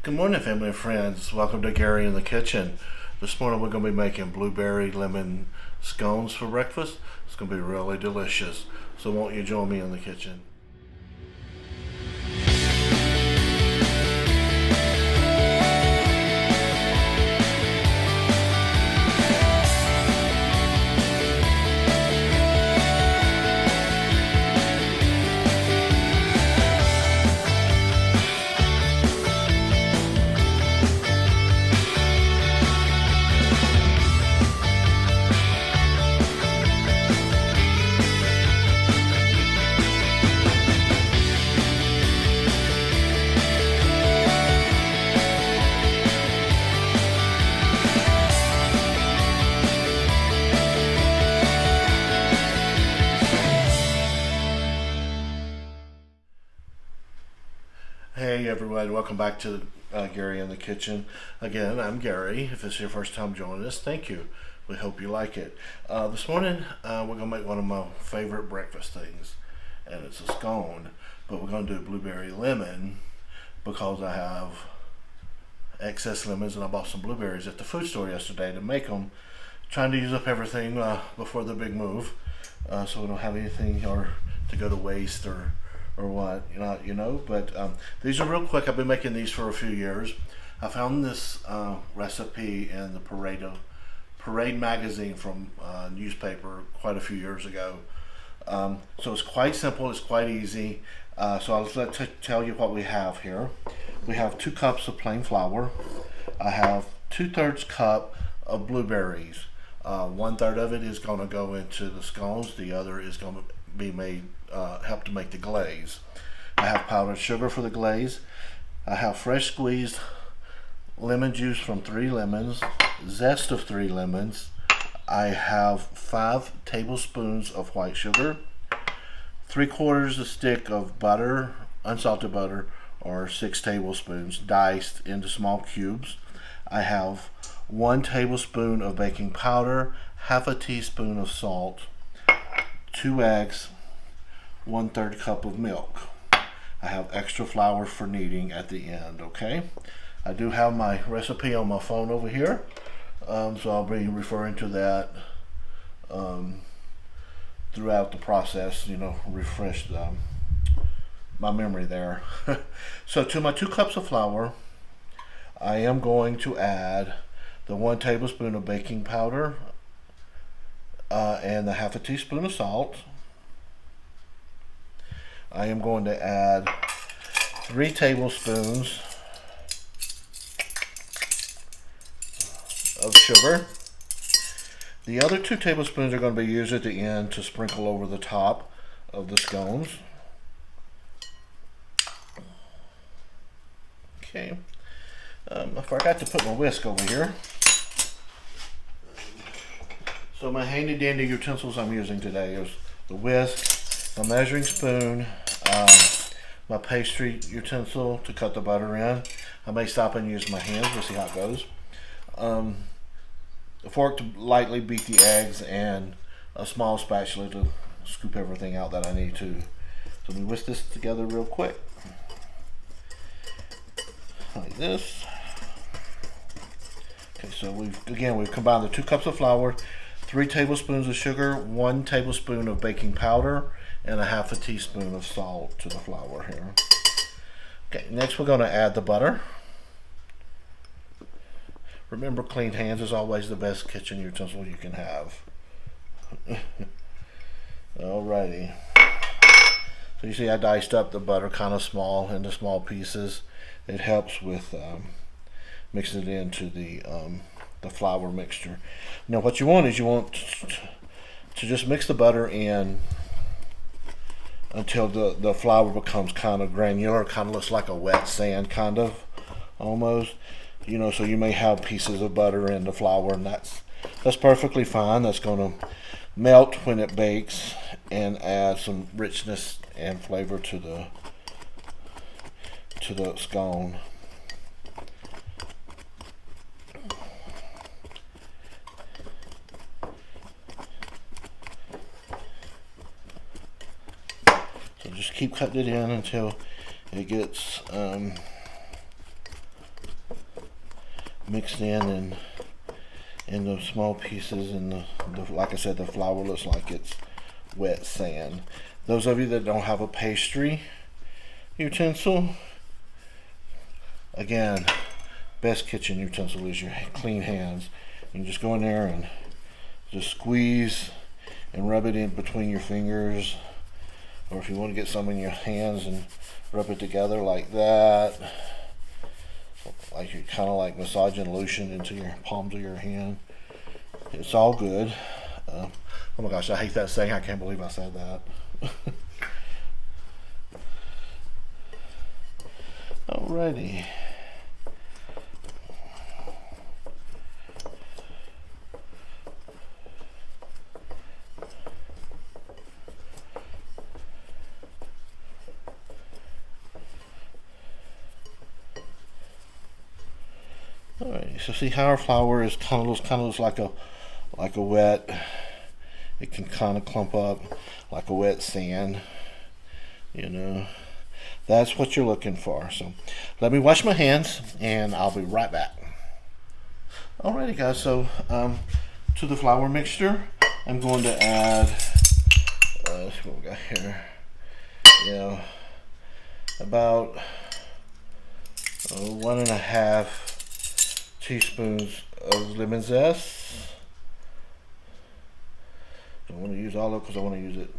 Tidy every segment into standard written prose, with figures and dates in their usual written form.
Good morning, family and friends. Welcome to Gary in the Kitchen. This morning we're going to be making blueberry lemon scones for breakfast. It's going to be really delicious. So won't you join me in the kitchen? Hey everyone, welcome back to Gary in the Kitchen. Again, I'm Gary. If it's your first time joining us, thank you. We hope you like it. This morning we're going to make one of my favorite breakfast things, and it's a scone, but we're going to do blueberry lemon because I have excess lemons and I bought some blueberries at the food store yesterday to make them. Trying to use up everything before the big move, so we don't have anything or to go to waste or what, but these are real quick. I've been making these for a few years. I found this recipe in the Parade magazine from newspaper quite a few years ago. So it's quite simple, it's quite easy. So I'll tell you what we have here. We have 2 cups of plain flour. I have 2/3 cup of blueberries. 1/3 of it is going to go into the scones. The other is going to be made help to make the glaze. I have powdered sugar for the glaze. I have fresh squeezed lemon juice from 3 lemons, zest of 3 lemons. I have 5 tablespoons of white sugar, 3/4 a stick of butter, unsalted butter, or 6 tablespoons diced into small cubes. I have 1 tablespoon of baking powder, half a teaspoon of salt, 2 eggs, 1/3 cup of milk. I have extra flour for kneading at the end, okay? I do have my recipe on my phone over here, so I'll be referring to that throughout the process, refresh my memory there. So to my 2 cups of flour, I am going to add the 1 tablespoon of baking powder and the half a teaspoon of salt. I am going to add 3 tablespoons of sugar. The other 2 tablespoons are going to be used at the end to sprinkle over the top of the scones. Okay. I forgot to put my whisk over here. So my handy dandy utensils I'm using today is the whisk, my measuring spoon, my pastry utensil to cut the butter in. I may stop and use my hands. We'll see how it goes. A fork to lightly beat the eggs, and a small spatula to scoop everything out that I need to. So let me whisk this together real quick. Like this. Okay, so we've combined the 2 cups of flour, 3 tablespoons of sugar, 1 tablespoon of baking powder, and a half a teaspoon of salt to the flour here. Okay, next we're going to add the butter. Remember, clean hands is always the best kitchen utensil you can have. Alrighty. So you see I diced up the butter kind of small into small pieces. It helps with mixing it into the flour mixture. Now what you want is to just mix the butter in until the flour becomes kind of granular, kind of looks like a wet sand, kind of, almost. So you may have pieces of butter in the flour, and that's perfectly fine. That's going to melt when it bakes and add some richness and flavor to the scone. So just keep cutting it in until it gets mixed in the small pieces, and the like I said, the flour looks like it's wet sand. Those of you that don't have a pastry utensil, again, best kitchen utensil is your clean hands. You can just go in there and just squeeze and rub it in between your fingers, or if you want to get some in your hands and rub it together like that, like you're kind of like massaging lotion into your palms of your hand. It's all good. Oh my gosh, I hate that saying. I can't believe I said that. Alrighty. Alright, so see how our flour is kind of looks like a wet. It can kind of clump up like a wet sand. You know, that's what you're looking for. So let me wash my hands, and I'll be right back. Alrighty, guys. So to the flour mixture, I'm going to add. Let's see what we got here. Yeah, about 1.5 teaspoons of lemon zest. Don't want to use all of it because I want to use it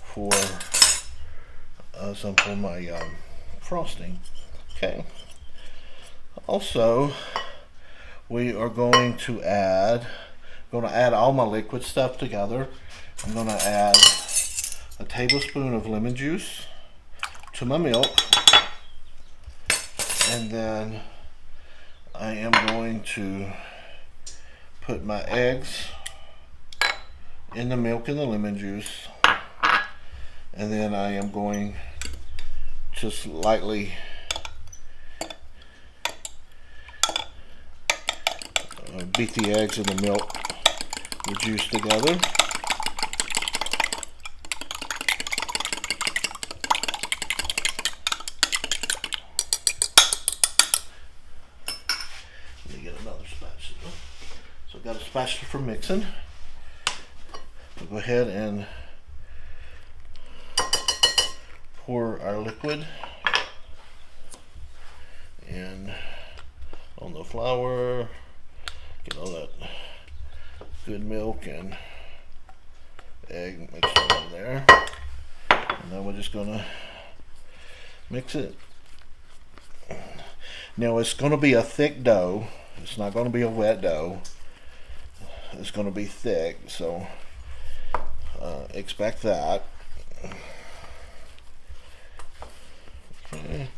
for some for my frosting. Okay. Also, we are going to add all my liquid stuff together. I'm going to add a tablespoon of lemon juice to my milk, and then I am going to put my eggs in the milk and the lemon juice, and then I am going to slightly beat the eggs and the milk, the juice together. Let me get another spatula. So I've got a spatula for mixing. We'll go ahead and pour our liquid in on the flour. Get all that good milk and egg mixed in there. And then we're just gonna mix it. Now it's gonna be a thick dough. It's not gonna be a wet dough. It's gonna be thick, so expect that. Okay.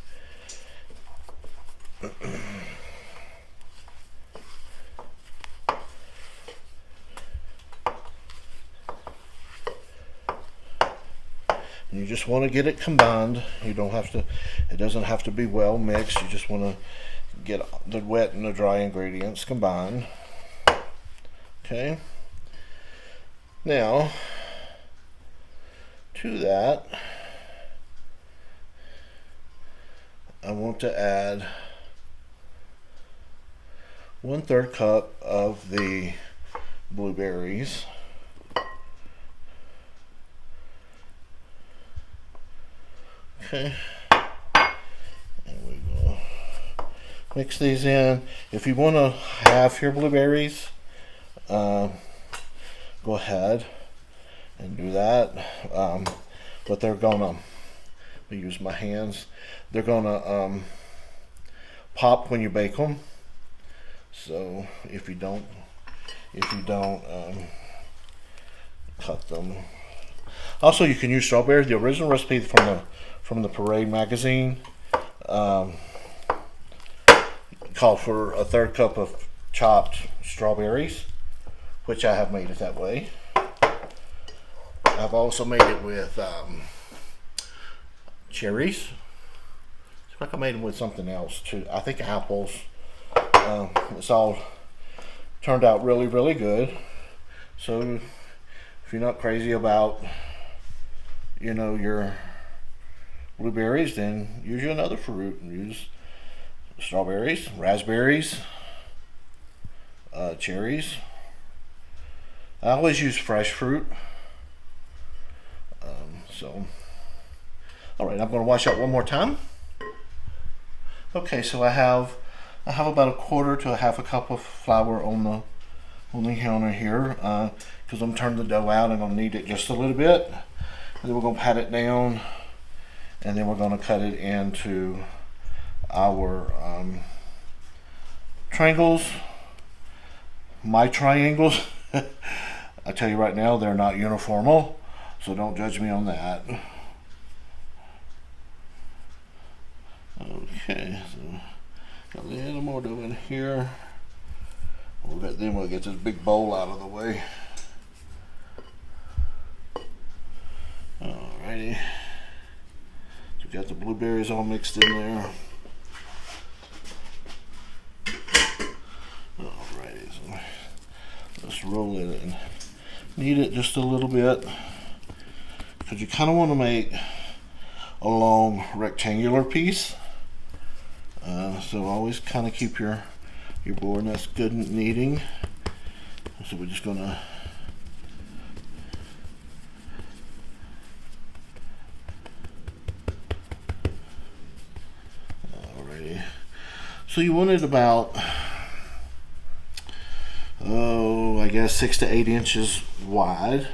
You just want to get it combined. You don't have to, it doesn't have to be well mixed. You just want to get the wet and the dry ingredients combined. Okay. Now, to that, I want to add 1/3 cup of the blueberries. Okay, and we will mix these in. If you want to have your blueberries, go ahead and do that. But they're gonna, I use my hands. They're gonna pop when you bake them. So if you don't cut them. Also, you can use strawberries. The original recipe from the Parade magazine called for 1/3 cup of chopped strawberries, which I have made it that way. I've also made it with cherries. It's like I made them with something else too. I think apples. It's all turned out really, really good. So if you're not crazy about, you know, your blueberries, then use another fruit and use strawberries, raspberries, cherries. I always use fresh fruit. All right, I'm going to wash out one more time. Okay, so I have about a quarter to a half a cup of flour on the counter here because I'm turning the dough out and I'm gonna knead it just a little bit, and then we're gonna pat it down, and then we're gonna cut it into our triangles. My triangles, I tell you right now, they're not uniformal, so don't judge me on that. Okay, so got a little more dough in here. Then we'll get this big bowl out of the way. Alrighty. So we got the blueberries all mixed in there. Alrighty, so let's roll it and knead it just a little bit, because you kind of want to make a long rectangular piece. So always kind of keep your board, and that's good kneading. So we're just gonna alrighty. So you want it about I guess 6 to 8 inches wide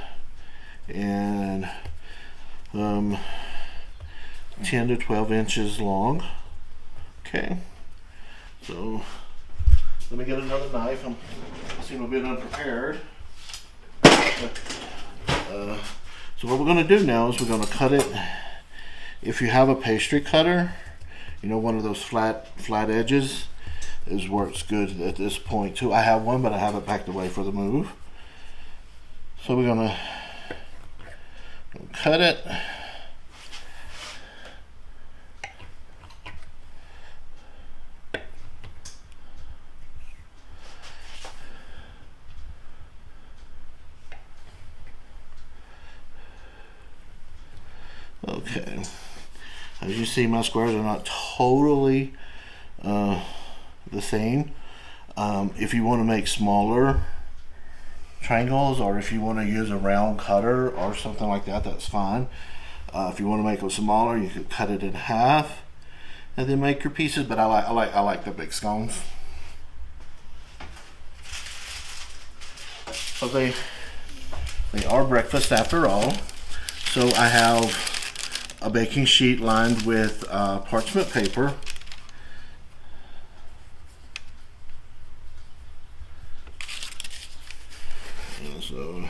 and 10 to 12 inches long. Okay, so let me get another knife. I seem a bit unprepared. So what we're going to do now is we're going to cut it. If you have a pastry cutter, you know, one of those flat edges is where it's good at this point too. I have one, but I have it packed away for the move. So we're going to cut it. Okay, as you see, my squares are not totally the same. If you want to make smaller triangles, or if you want to use a round cutter or something like that, that's fine. If you want to make them smaller, you could cut it in half and then make your pieces. But I like the big scones. So they are breakfast after all. So I have a baking sheet lined with parchment paper. And so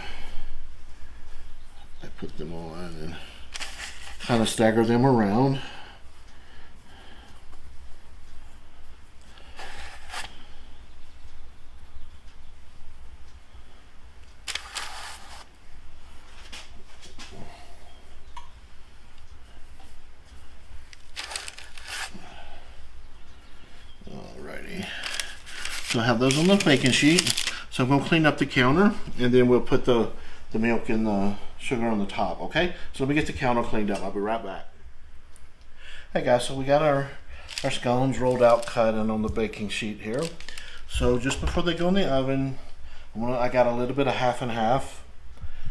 I put them on and kind of stagger them around. So I have those on the baking sheet. So I'm going to clean up the counter, and then we'll put the milk and the sugar on the top, okay? So let me get the counter cleaned up. I'll be right back. Hey guys, so we got our scones rolled out, cut, and on the baking sheet here. So just before they go in the oven, I got a little bit of half and half,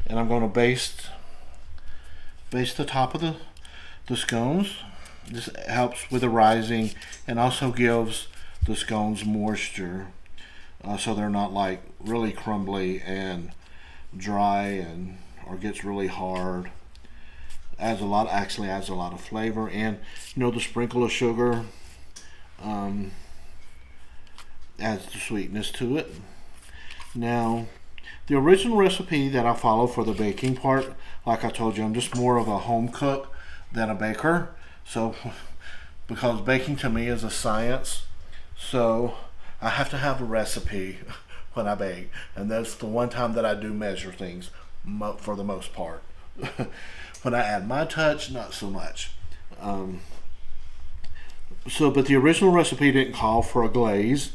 and I'm going to baste the top of the scones. This helps with the rising and also gives the scones moisture, so they're not like really crumbly and dry and or gets really hard. Actually adds a lot of flavor, and you know, the sprinkle of sugar adds the sweetness to it. Now, the original recipe that I follow for the baking part, like I told you, I'm just more of a home cook than a baker. So, because baking to me is a science, so I have to have a recipe when I bake, and that's the one time that I do measure things for the most part. When I add my touch, not so much. But the original recipe didn't call for a glaze,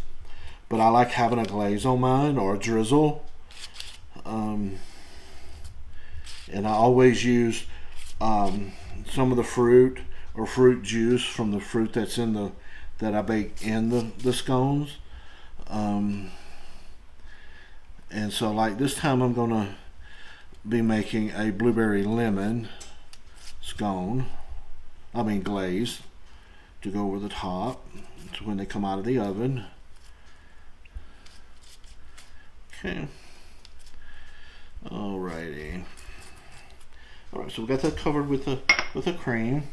but I like having a glaze on mine or a drizzle. And I always use some of the fruit or fruit juice from the fruit that's in the that I bake in the scones. And so like this time I'm gonna be making a blueberry lemon scone, glaze, to go over the top to when they come out of the oven. Okay. Alrighty. Alright, so we got that covered with the cream.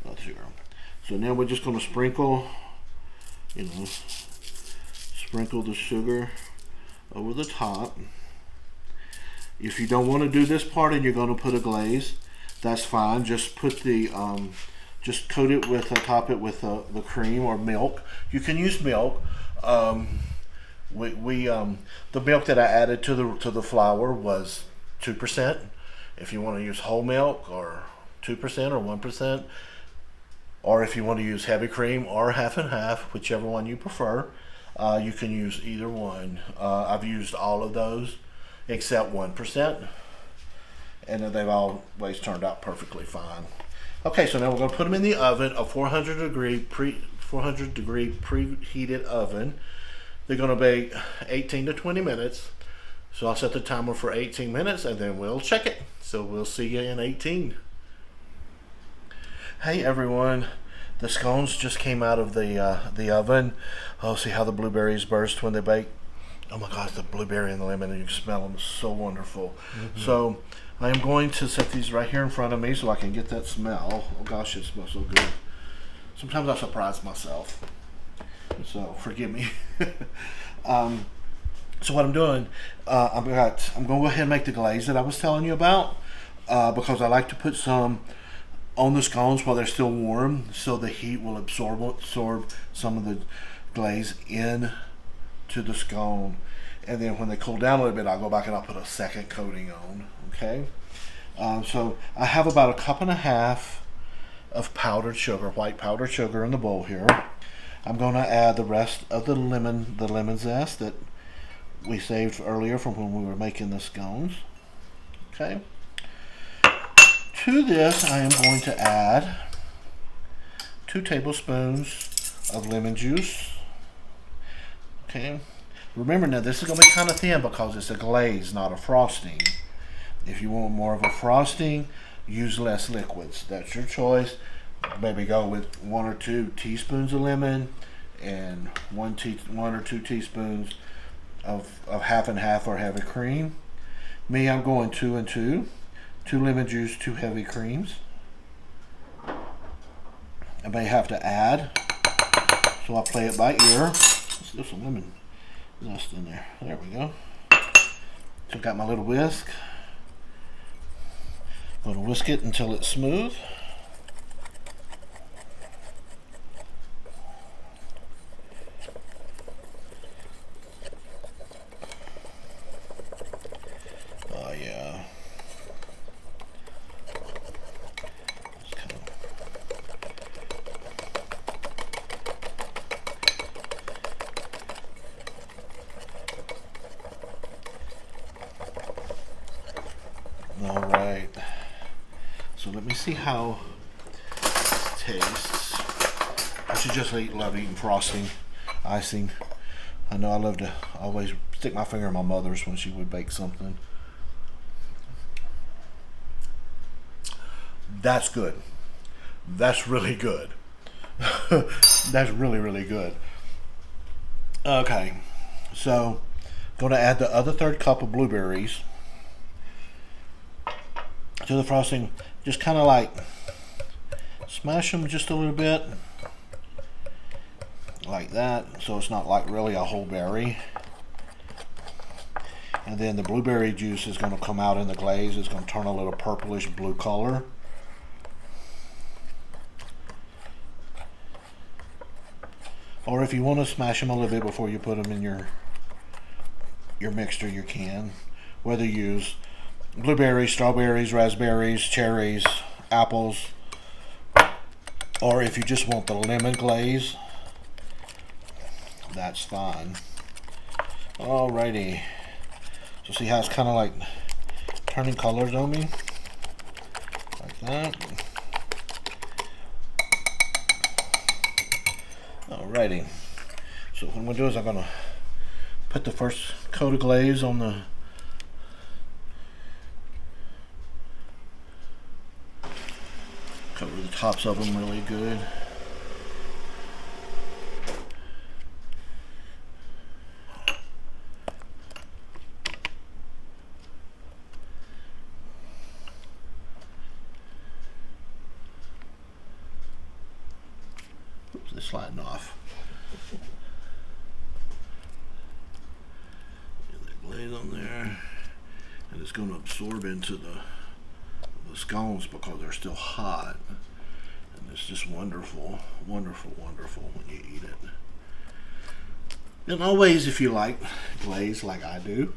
That's sugar. So now we're just gonna sprinkle, sprinkle the sugar over the top. If you don't want to do this part and you're going to put a glaze, that's fine. Just put the just coat it with, top it with the cream or milk. You can use milk. The milk that I added to the flour was 2%. If you want to use whole milk, or 2% or 1%, or if you want to use heavy cream or half and half, whichever one you prefer, you can use either one. I've used all of those except 1%, and they've always turned out perfectly fine. Okay, so now we're going to put them in the oven, a 400 degree preheated oven. They're going to bake 18 to 20 minutes. So I'll set the timer for 18 minutes and then we'll check it. So we'll see you in 18. Hey everyone, the scones just came out of the oven. Oh, see how the blueberries burst when they bake? Oh my gosh, the blueberry and the lemon, and you can smell them, so wonderful. So I am going to set these right here in front of me so I can get that smell. Oh gosh, it smells so good. Sometimes I surprise myself, so forgive me. So what I'm doing, I'm going to go ahead and make the glaze that I was telling you about, because I like to put some on the scones while they're still warm, so the heat will absorb some of the glaze in to the scone, and then when they cool down a little bit, I'll go back and I'll put a second coating on. Okay, so I have about 1.5 cups of powdered sugar, white powdered sugar, in the bowl here. I'm going to add the rest of the lemon zest that we saved earlier from when we were making the scones. Okay. To this, I am going to add 2 tablespoons of lemon juice. Okay. Remember now, this is going to be kind of thin because it's a glaze, not a frosting. If you want more of a frosting, use less liquids. That's your choice. Maybe go with 1 or 2 teaspoons of lemon and 1 or 2 teaspoons of half and half or heavy cream. Me, I'm going 2 and 2. 2 lemon juice, 2 heavy creams. I may have to add, so I'll play it by ear. Let's do some lemon zest in there. There we go. So I've got my little whisk. I'm going to whisk it until it's smooth. Oh yeah. All right. So let me see how it tastes. I should just love eating frosting, icing. I know I love to always stick my finger in my mother's when she would bake something. That's good. That's really good. That's really, really good. Okay, so I'm going to add the other 1/3 cup of blueberries to the frosting. Just kind of like smash them just a little bit like that, so it's not like really a whole berry. And then the blueberry juice is going to come out in the glaze. It's going to turn a little purplish blue color. Or if you want to smash them a little bit before you put them in your mixture, you can. Whether you use blueberries, strawberries, raspberries, cherries, apples, or if you just want the lemon glaze, that's fine. Alrighty. So see how it's kind of like turning colors on me? Like that. Alrighty. So what I'm going to do is I'm going to put the first coat of glaze on the cover the tops of them really good. Oops, they're sliding off. Get that glaze on there, and it's going to absorb into the scones because they're still hot, and it's just wonderful, wonderful, wonderful when you eat it. And always, if you like glaze like I do,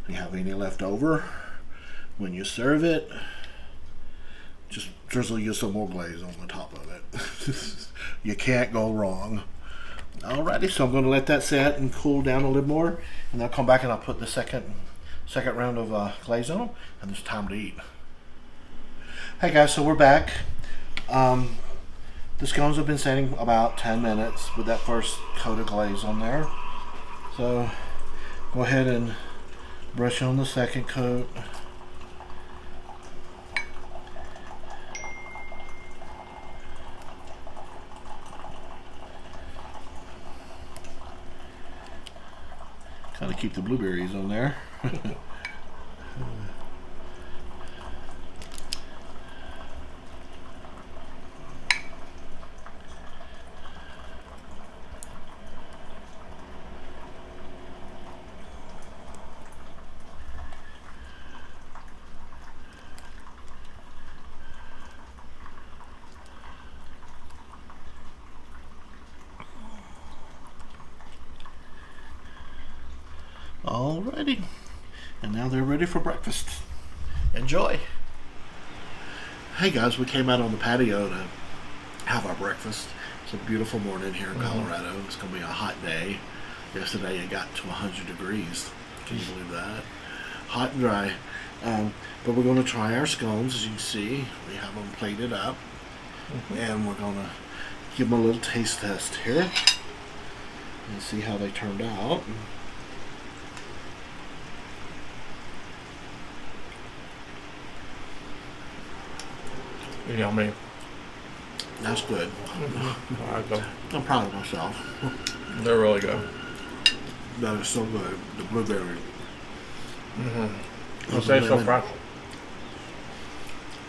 you have any left over, when you serve it, just drizzle you some more glaze on the top of it. You can't go wrong. Alrighty, so I'm going to let that set and cool down a little more, and then I'll come back and I'll put the second round of glaze on, and it's time to eat. Hey guys, so we're back. The scones have been sitting about 10 minutes with that first coat of glaze on there. So go ahead and brush on the second coat. Kind of keep the blueberries on there. Alrighty, and now they're ready for breakfast. Enjoy. Hey guys, we came out on the patio to have our breakfast. It's a beautiful morning here in Colorado. It's going to be a hot day. Yesterday it got to 100 degrees. Can you believe that? Hot and dry. But we're going to try our scones. As you can see, we have them plated up. And we're going to give them a little taste test here and see how they turned out. Yummy. That's good. I like them. I'm proud of myself. They're really good. That is so good. The blueberry. You say so fresh.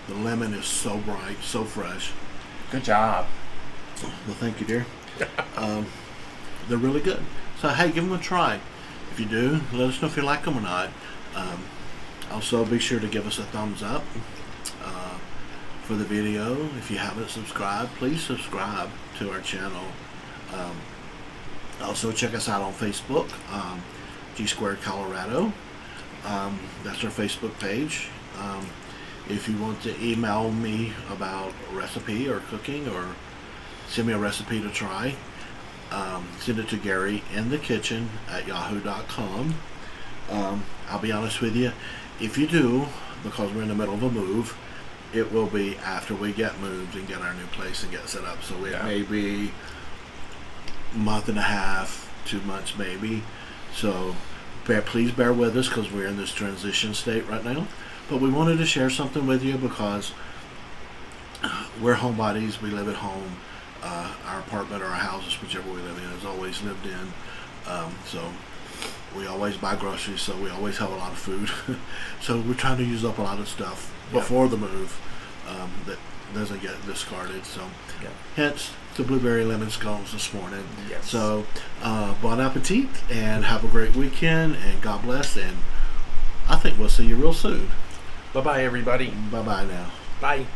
The lemon is so bright, so fresh. Good job. Well, thank you, dear. They're really good. So, hey, give them a try. If you do, let us know if you like them or not. Also, be sure to give us a thumbs up for the video. If you haven't subscribed, please subscribe to our channel. Also, check us out on Facebook, G Squared Colorado. That's our Facebook page. If you want to email me about a recipe or cooking, or send me a recipe to try, send it to GaryInTheKitchen@yahoo.com. I'll be honest with you, if you do, because we're in the middle of a move, it will be after we get moved and get our new place and get set up. So it may be a month and a half, 2 months maybe. So please bear with us because we're in this transition state right now. But we wanted to share something with you because we're homebodies. We live at home. Our apartment or our houses, whichever we live in, is always lived in. So we always buy groceries, so we always have a lot of food. So we're trying to use up a lot of stuff before the move that doesn't get discarded. So hence the blueberry lemon scones this morning. So bon appetit, and have a great weekend, and God bless, and I think we'll see you real soon. Bye-bye, everybody. Bye-bye now. Bye.